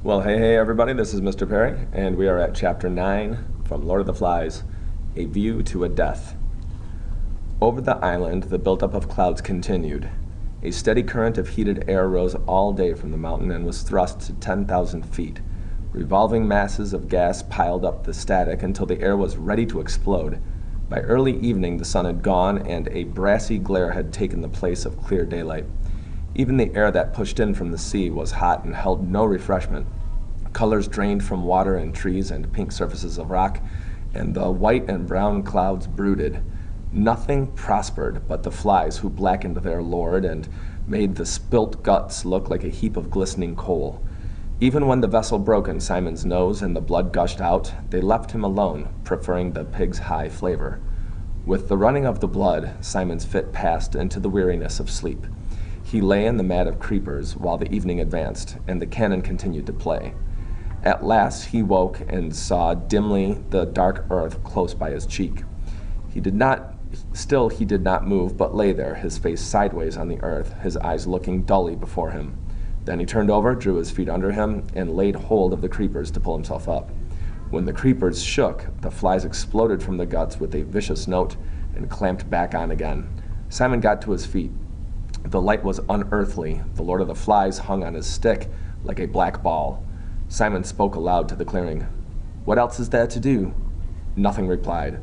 Well, hey everybody, this is Mr. Perry, and we are at Chapter 9 from Lord of the Flies, A View to a Death. Over the island, the buildup of clouds continued. A steady current of heated air rose all day from the mountain and was thrust to 10,000 feet. Revolving masses of gas piled up the static until the air was ready to explode. By early evening, the sun had gone, and a brassy glare had taken the place of clear daylight. Even the air that pushed in from the sea was hot and held no refreshment. Colors drained from water and trees and pink surfaces of rock, and the white and brown clouds brooded. Nothing prospered but the flies, who blackened their lord and made the spilt guts look like a heap of glistening coal. Even when the vessel broke in Simon's nose and the blood gushed out, they left him alone, preferring the pig's high flavor. With the running of the blood, Simon's fit passed into the weariness of sleep. He lay in the mat of creepers while the evening advanced, and the cannon continued to play. At last he woke and saw dimly the dark earth close by his cheek. He did not move, but lay there, his face sideways on the earth, his eyes looking dully before him. Then he turned over, drew his feet under him, and laid hold of the creepers to pull himself up. When the creepers shook, the flies exploded from the guts with a vicious note and clamped back on again. Simon got to his feet. The light was unearthly. The Lord of the Flies hung on his stick like a black ball. Simon spoke aloud to the clearing. "What else is there to do?" Nothing replied.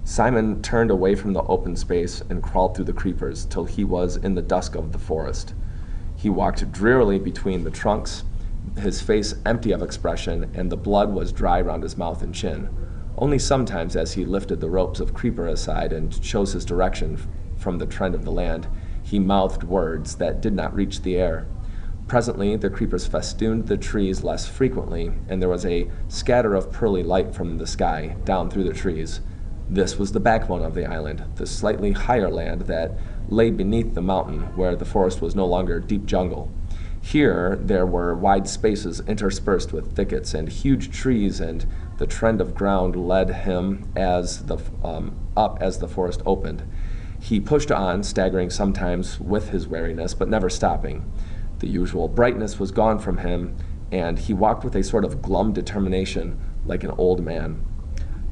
Simon turned away from the open space and crawled through the creepers till he was in the dusk of the forest. He walked drearily between the trunks, his face empty of expression, and the blood was dry round his mouth and chin. Only sometimes, as he lifted the ropes of creeper aside and chose his direction from the trend of the land, he mouthed words that did not reach the air. Presently, the creepers festooned the trees less frequently, and there was a scatter of pearly light from the sky down through the trees. This was the backbone of the island, the slightly higher land that lay beneath the mountain, where the forest was no longer deep jungle. Here, there were wide spaces interspersed with thickets and huge trees, and the trend of ground led him up as the forest opened. He pushed on, staggering sometimes with his wariness, but never stopping. The usual brightness was gone from him, and he walked with a sort of glum determination, like an old man.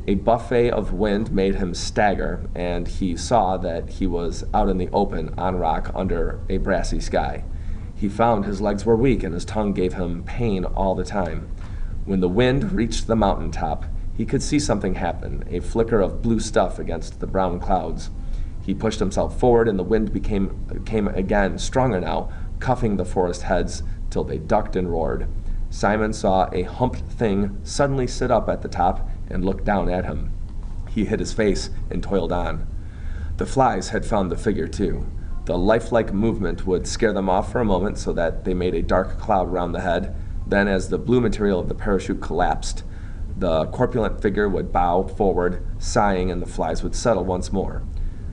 A buffet of wind made him stagger, and he saw that he was out in the open, on rock, under a brassy sky. He found his legs were weak, and his tongue gave him pain all the time. When the wind reached the mountain top, he could see something happen, a flicker of blue stuff against the brown clouds. He pushed himself forward, and the wind came again, stronger now, cuffing the forest heads till they ducked and roared. Simon saw a humped thing suddenly sit up at the top and look down at him. He hid his face and toiled on. The flies had found the figure too. The lifelike movement would scare them off for a moment so that they made a dark cloud round the head. Then, as the blue material of the parachute collapsed, the corpulent figure would bow forward, sighing, and the flies would settle once more.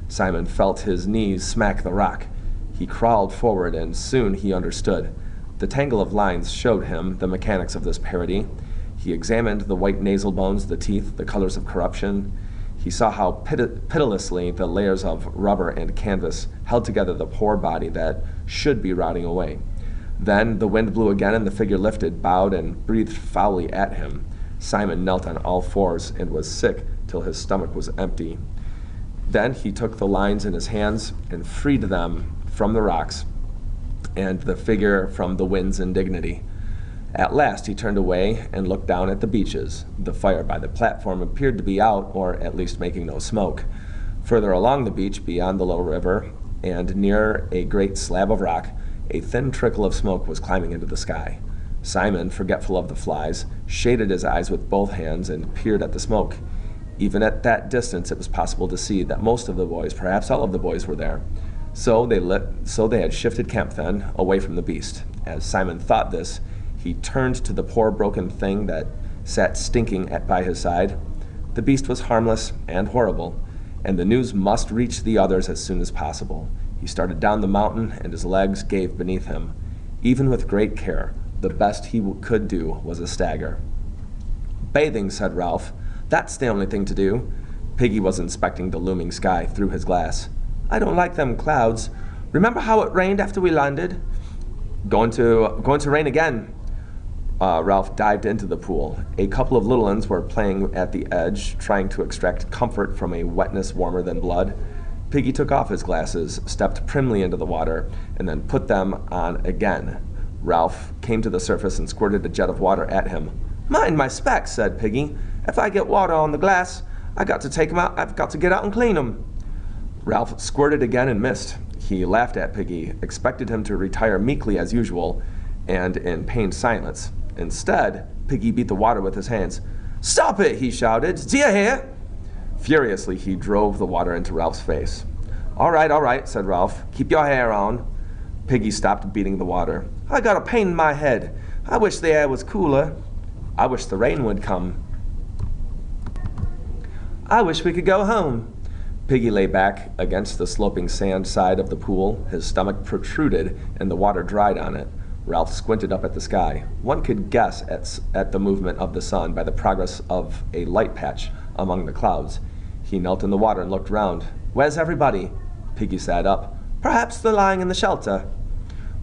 Simon felt his knees smack the rock. He crawled forward, and soon he understood. The tangle of lines showed him the mechanics of this parody. He examined the white nasal bones, the teeth, the colors of corruption. He saw how pitilessly the layers of rubber and canvas held together the poor body that should be rotting away. Then the wind blew again, and the figure lifted, bowed, and breathed foully at him. Simon knelt on all fours and was sick till his stomach was empty. Then he took the lines in his hands and freed them from the rocks and the figure from the wind's indignity. At last he turned away and looked down at the beaches. The fire by the platform appeared to be out, or at least making no smoke. Further along the beach, beyond the little river, and near a great slab of rock, a thin trickle of smoke was climbing into the sky. Simon, forgetful of the flies, shaded his eyes with both hands and peered at the smoke. Even at that distance, it was possible to see that most of the boys, perhaps all of the boys, were there. So they had shifted camp then, away from the beast. As Simon thought this, he turned to the poor broken thing that sat stinking by his side. The beast was harmless and horrible, and the news must reach the others as soon as possible. He started down the mountain, and his legs gave beneath him. Even with great care, the best he could do was a stagger. "Bathing," said Ralph. "That's the only thing to do." Piggy was inspecting the looming sky through his glass. "I don't like them clouds. Remember how it rained after we landed?" Going to rain again." Ralph dived into the pool. A couple of little ones were playing at the edge, trying to extract comfort from a wetness warmer than blood. Piggy took off his glasses, stepped primly into the water, and then put them on again. Ralph came to the surface and squirted a jet of water at him. "Mind my specs," said Piggy. "If I get water on the glass, I've got to take 'em out. I've got to get out and clean 'em." Ralph squirted again and missed. He laughed at Piggy, expected him to retire meekly as usual, and in pained silence. Instead, Piggy beat the water with his hands. "Stop it!" he shouted. "Do you hear?" Furiously, he drove the water into Ralph's face. All right, said Ralph. "Keep your hair on." Piggy stopped beating the water. "I got a pain in my head. I wish the air was cooler. I wish the rain would come. I wish we could go home." Piggy lay back against the sloping sand side of the pool. His stomach protruded and the water dried on it. Ralph squinted up at the sky. One could guess at the movement of the sun by the progress of a light patch among the clouds. He knelt in the water and looked round. "Where's everybody?" Piggy sat up. "Perhaps they're lying in the shelter."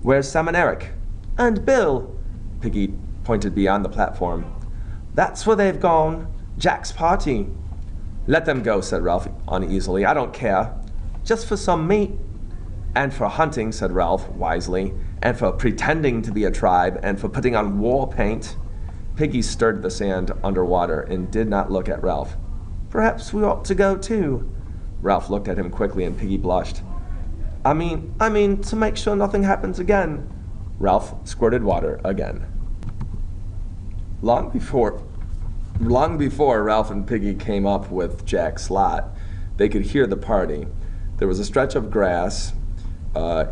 "Where's Sam and Eric?" "And Bill?" Piggy pointed beyond the platform. "That's where they've gone. Jack's party." "Let them go," said Ralph uneasily. "I don't care." "Just for some meat." "And for hunting," said Ralph wisely, "and for pretending to be a tribe, and for putting on war paint." Piggy stirred the sand underwater and did not look at Ralph. "Perhaps we ought to go too." Ralph looked at him quickly and Piggy blushed. I mean, to make sure nothing happens again." Ralph squirted water again. Long before Ralph and Piggy came up with Jack's lot, they could hear the party. There was a stretch of grass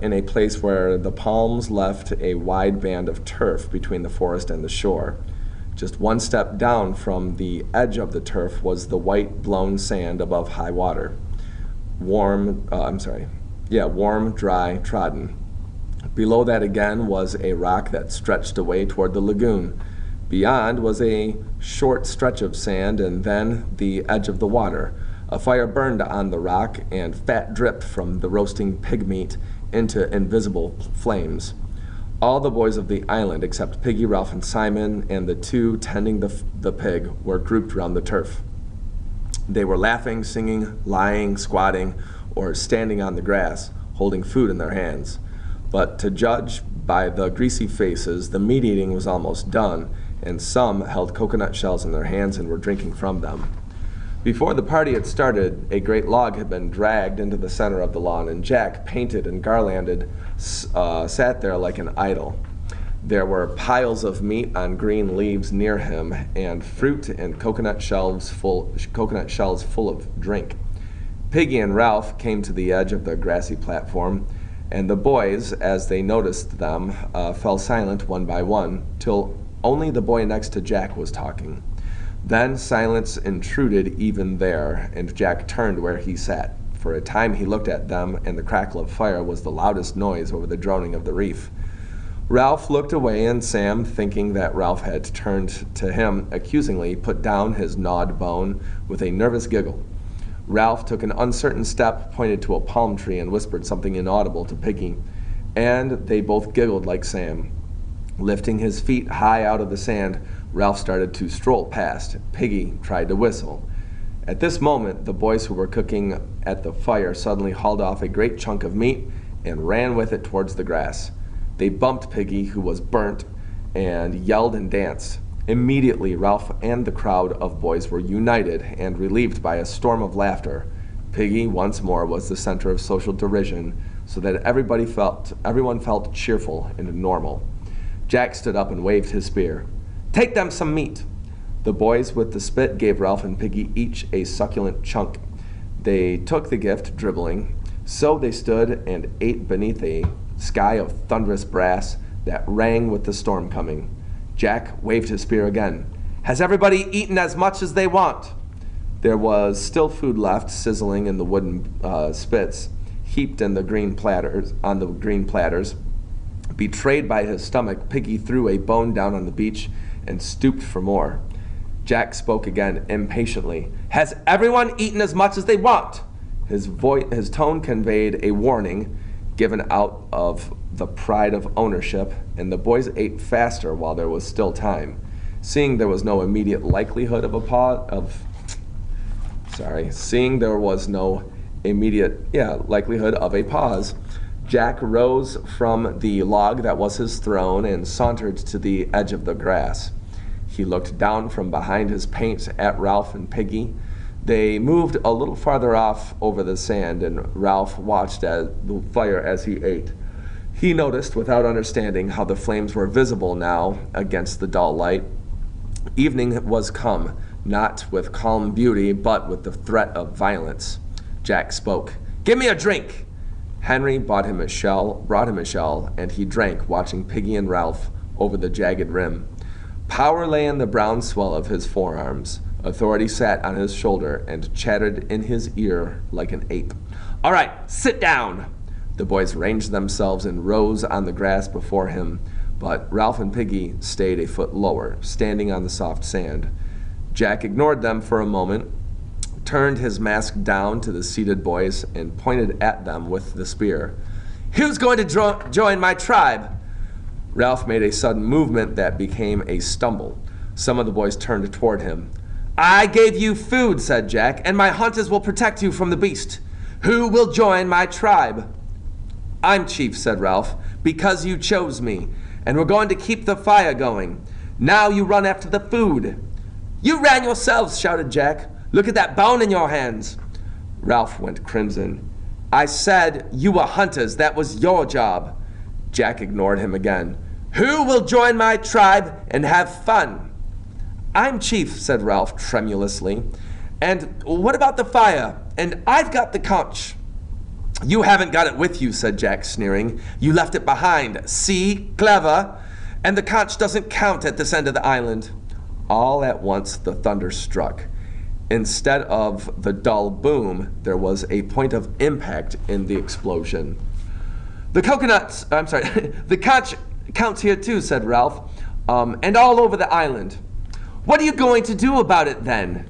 in a place where the palms left a wide band of turf between the forest and the shore. Just one step down from the edge of the turf was the white blown sand above high water. Warm, dry, trodden. Below that again was a rock that stretched away toward the lagoon. Beyond was a short stretch of sand and then the edge of the water. A fire burned on the rock and fat dripped from the roasting pig meat into invisible flames. All the boys of the island, except Piggy, Ralph, and Simon, and the two tending the pig, were grouped round the turf. They were laughing, singing, lying, squatting, or standing on the grass, holding food in their hands. But to judge by the greasy faces, the meat eating was almost done, and some held coconut shells in their hands and were drinking from them. Before the party had started, a great log had been dragged into the center of the lawn, and Jack, painted and garlanded, sat there like an idol. There were piles of meat on green leaves near him, and fruit and coconut shells full of drink. Piggy and Ralph came to the edge of the grassy platform, and the boys, as they noticed them, fell silent one by one, till only the boy next to Jack was talking. Then silence intruded even there, and Jack turned where he sat. For a time he looked at them, and the crackle of fire was the loudest noise over the droning of the reef. Ralph looked away, and Sam, thinking that Ralph had turned to him accusingly, put down his gnawed bone with a nervous giggle. Ralph took an uncertain step, pointed to a palm tree, and whispered something inaudible to Piggy, and they both giggled like Sam. Lifting his feet high out of the sand, Ralph started to stroll past. Piggy tried to whistle. At this moment, the boys who were cooking at the fire suddenly hauled off a great chunk of meat and ran with it towards the grass. They bumped Piggy, who was burnt, and yelled and danced. Immediately, Ralph and the crowd of boys were united and relieved by a storm of laughter. Piggy once more was the center of social derision, so that everyone felt cheerful and normal. Jack stood up and waved his spear. "Take them some meat." The boys with the spit gave Ralph and Piggy each a succulent chunk. They took the gift, dribbling. So they stood and ate beneath a sky of thunderous brass that rang with the storm coming. Jack waved his spear again. "Has everybody eaten as much as they want?" There was still food left, sizzling in the wooden spits, heaped in the green platters. Betrayed by his stomach, Piggy threw a bone down on the beach and stooped for more. Jack spoke again impatiently. "Has everyone eaten as much as they want?" His tone conveyed a warning. given out of the pride of ownership, and the boys ate faster while there was still time. Seeing there was no immediate likelihood of a pause, seeing there was no immediate likelihood of a pause, Jack rose from the log that was his throne and sauntered to the edge of the grass. He looked down from behind his paint at Ralph and Piggy. They moved a little farther off over the sand, and Ralph watched at the fire as he ate. He noticed, without understanding, how the flames were visible now against the dull light. Evening was come, not with calm beauty, but with the threat of violence. Jack spoke. "Give me a drink!" Henry brought him a shell, and he drank, watching Piggy and Ralph over the jagged rim. Power lay in the brown swell of his forearms. Authority sat on his shoulder and chattered in his ear like an ape. "All right, sit down!" The boys ranged themselves in rows on the grass before him, but Ralph and Piggy stayed a foot lower, standing on the soft sand. Jack ignored them for a moment, turned his mask down to the seated boys, and pointed at them with the spear. "Who's going to join my tribe?" Ralph made a sudden movement that became a stumble. Some of the boys turned toward him. "I gave you food," said Jack, "and my hunters will protect you from the beast. Who will join my tribe?" "I'm chief," said Ralph, "because you chose me, and we're going to keep the fire going. Now you run after the food." "You ran yourselves," shouted Jack. "Look at that bone in your hands." Ralph went crimson. "I said you were hunters. That was your job." Jack ignored him again. "Who will join my tribe and have fun?" "I'm chief," said Ralph tremulously. "And what about the fire? And I've got the conch." "You haven't got it with you," said Jack, sneering. "You left it behind. See? Clever. And the conch doesn't count at this end of the island." All at once the thunder struck. Instead of the dull boom, there was a point of impact in the explosion. The conch counts here too," said Ralph, "and all over the island." "What are you going to do about it then?"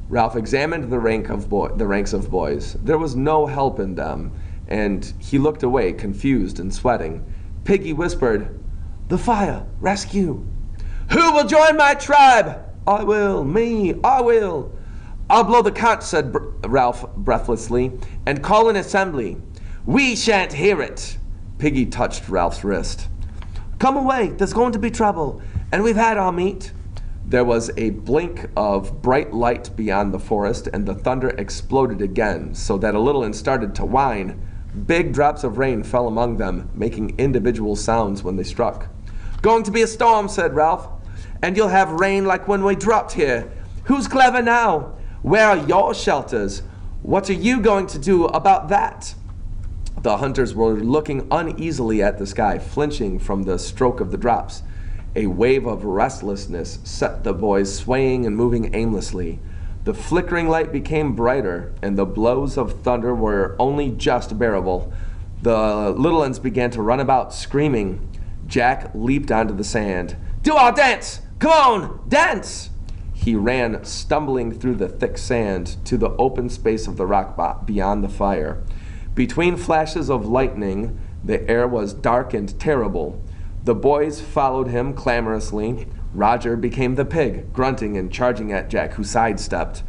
Ralph examined the ranks of boys. There was no help in them, and he looked away, confused and sweating. Piggy whispered, "The fire! Rescue!" "Who will join my tribe?" "I will. Me. I will." "I'll blow the conch," said Ralph breathlessly, "and call an assembly." "We shan't hear it." Piggy touched Ralph's wrist. "Come away. There's going to be trouble, and we've had our meat." There was a blink of bright light beyond the forest, and the thunder exploded again, so that a little one started to whine. Big drops of rain fell among them, making individual sounds when they struck. "Going to be a storm," said Ralph, "and you'll have rain like when we dropped here. Who's clever now? Where are your shelters? What are you going to do about that?" The hunters were looking uneasily at the sky, flinching from the stroke of the drops. A wave of restlessness set the boys swaying and moving aimlessly. The flickering light became brighter, and the blows of thunder were only just bearable. The little ones began to run about, screaming. Jack leaped onto the sand. "Do our dance! Come on, dance!" He ran, stumbling through the thick sand, to the open space of the rock beyond the fire. Between flashes of lightning, the air was dark and terrible. The boys followed him clamorously. Roger became the pig, grunting and charging at Jack, who sidestepped.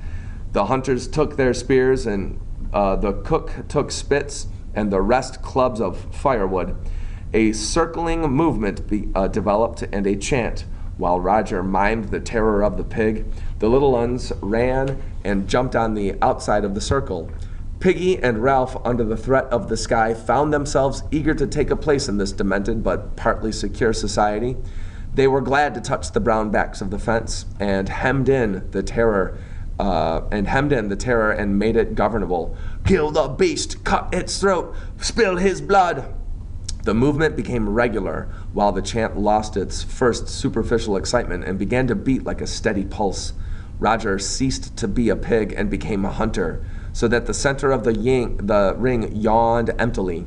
The hunters took their spears, and the cook took spits, and the rest clubs of firewood. A circling movement developed, and a chant. While Roger mimed the terror of the pig, the little ones ran and jumped on the outside of the circle. Piggy and Ralph, under the threat of the sky, found themselves eager to take a place in this demented but partly secure society. They were glad to touch the brown backs of the fence and hemmed in the terror and made it governable. "Kill the beast, cut its throat, spill his blood." The movement became regular, while the chant lost its first superficial excitement and began to beat like a steady pulse. Roger ceased to be a pig and became a hunter, so that the center of the ring yawned emptily.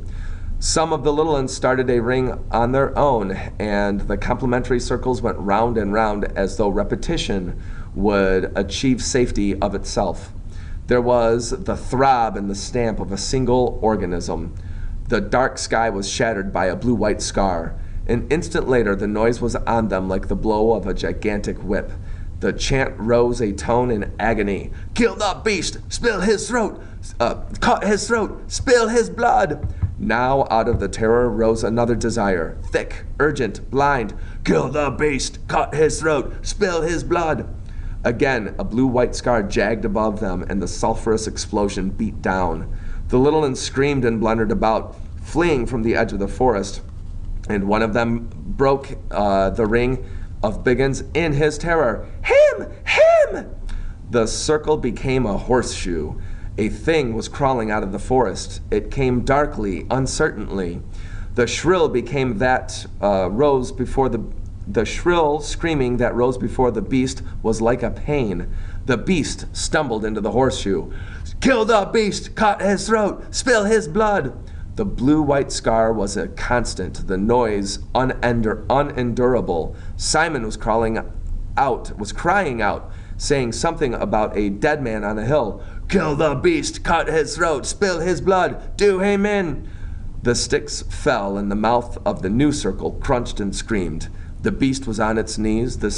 Some of the little ones started a ring on their own, and the complementary circles went round and round as though repetition would achieve safety of itself. There was the throb and the stamp of a single organism. The dark sky was shattered by a blue-white scar. An instant later, the noise was on them like the blow of a gigantic whip. The chant rose a tone in agony. "Kill the beast! Spill his throat! Cut his throat! Spill his blood!" Now out of the terror rose another desire, thick, urgent, blind. "Kill the beast! Cut his throat! Spill his blood!" Again, a blue-white scar jagged above them, and the sulphurous explosion beat down. The little ones screamed and blundered about, fleeing from the edge of the forest, and one of them broke the ring of Biggins in his terror. "Him! Him!" The circle became a horseshoe. A thing was crawling out of the forest. It came darkly, uncertainly. The shrill became that rose before the shrill screaming that rose before the beast was like a pain. The beast stumbled into the horseshoe. "Kill the beast! Cut his throat! Spill his blood!" The blue-white scar was a constant, the noise unendurable. Simon was crying out, saying something about a dead man on a hill. "Kill the beast! Cut his throat! Spill his blood! Do him in!" The sticks fell, and the mouth of the new circle crunched and screamed. The beast was on its knees, in the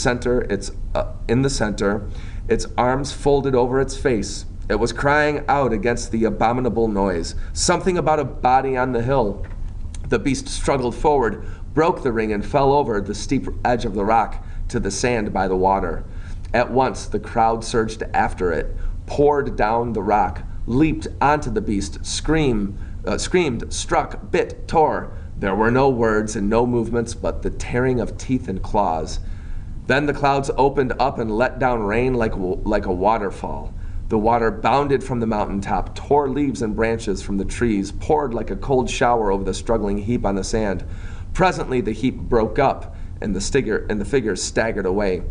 center, its arms folded over its face. It was crying out against the abominable noise, something about a body on the hill. The beast struggled forward, broke the ring, and fell over the steep edge of the rock to the sand by the water. At once the crowd surged after it, poured down the rock, leaped onto the beast, screamed, struck, bit, tore. There were no words and no movements but the tearing of teeth and claws. Then the clouds opened up and let down rain like a waterfall. The water bounded from the mountaintop, tore leaves and branches from the trees, poured like a cold shower over the struggling heap on the sand. Presently the heap broke up, and the figures staggered away.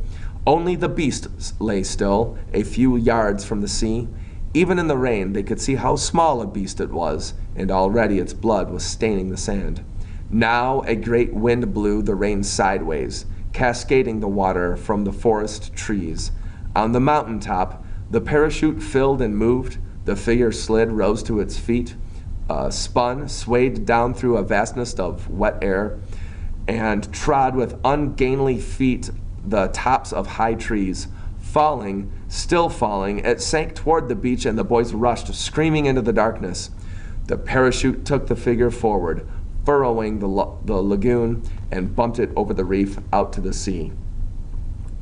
Only the beast lay still, a few yards from the sea. Even in the rain, they could see how small a beast it was, and already its blood was staining the sand. Now a great wind blew the rain sideways, cascading the water from the forest trees. On the mountaintop, the parachute filled and moved. The figure slid, rose to its feet, spun, swayed down through a vastness of wet air, and trod with ungainly feet the tops of high trees. Falling, still falling, it sank toward the beach, and the boys rushed, screaming, into the darkness. The parachute took the figure forward, furrowing the lagoon, and bumped it over the reef out to the sea.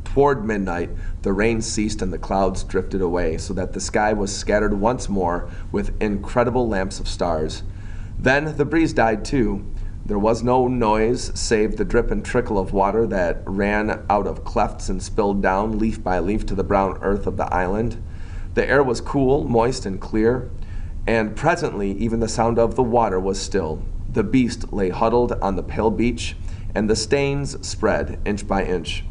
Toward midnight, the rain ceased and the clouds drifted away, so that the sky was scattered once more with incredible lamps of stars. Then the breeze died too. There was no noise save the drip and trickle of water that ran out of clefts and spilled down leaf by leaf to the brown earth of the island. The air was cool, moist, and clear, and presently even the sound of the water was still. The beast lay huddled on the pale beach, and the stains spread inch by inch.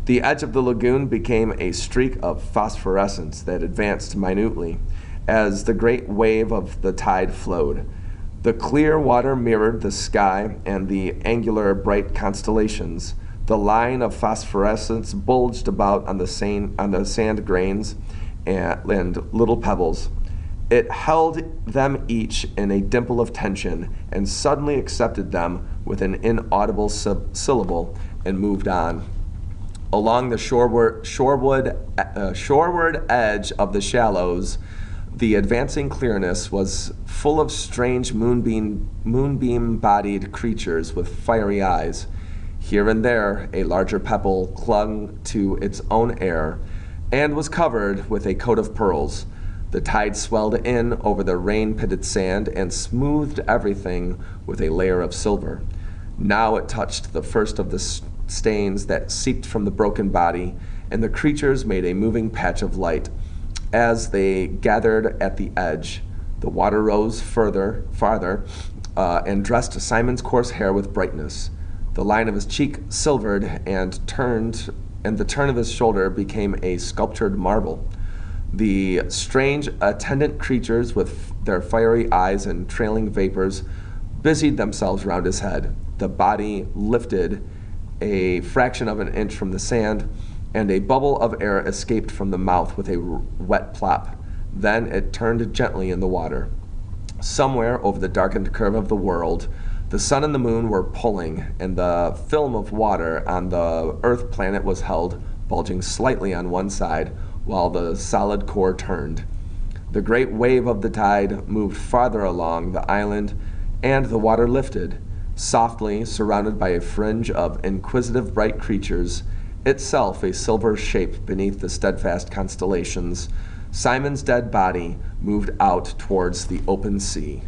The edge of the lagoon became a streak of phosphorescence that advanced minutely as the great wave of the tide flowed. The clear water mirrored the sky and the angular bright constellations. The line of phosphorescence bulged about on the sand grains and little pebbles. It held them each in a dimple of tension and suddenly accepted them with an inaudible syllable and moved on. Along the shoreward edge of the shallows, the advancing clearness was full of strange moonbeam-bodied creatures with fiery eyes. Here and there, a larger pebble clung to its own air and was covered with a coat of pearls. The tide swelled in over the rain-pitted sand and smoothed everything with a layer of silver. Now it touched the first of the stains that seeped from the broken body, and the creatures made a moving patch of light. As they gathered at the edge, the water rose farther, and dressed Simon's coarse hair with brightness. The line of his cheek silvered, and the turn of his shoulder became a sculptured marble. The strange attendant creatures with their fiery eyes and trailing vapors busied themselves round his head. The body lifted a fraction of an inch from the sand, and a bubble of air escaped from the mouth with a wet plop. Then it turned gently in the water. Somewhere over the darkened curve of the world, the sun and the moon were pulling, and the film of water on the Earth planet was held, bulging slightly on one side, while the solid core turned. The great wave of the tide moved farther along the island, and the water lifted, softly surrounded by a fringe of inquisitive bright creatures, itself a silver shape beneath the steadfast constellations. Simon's dead body moved out towards the open sea.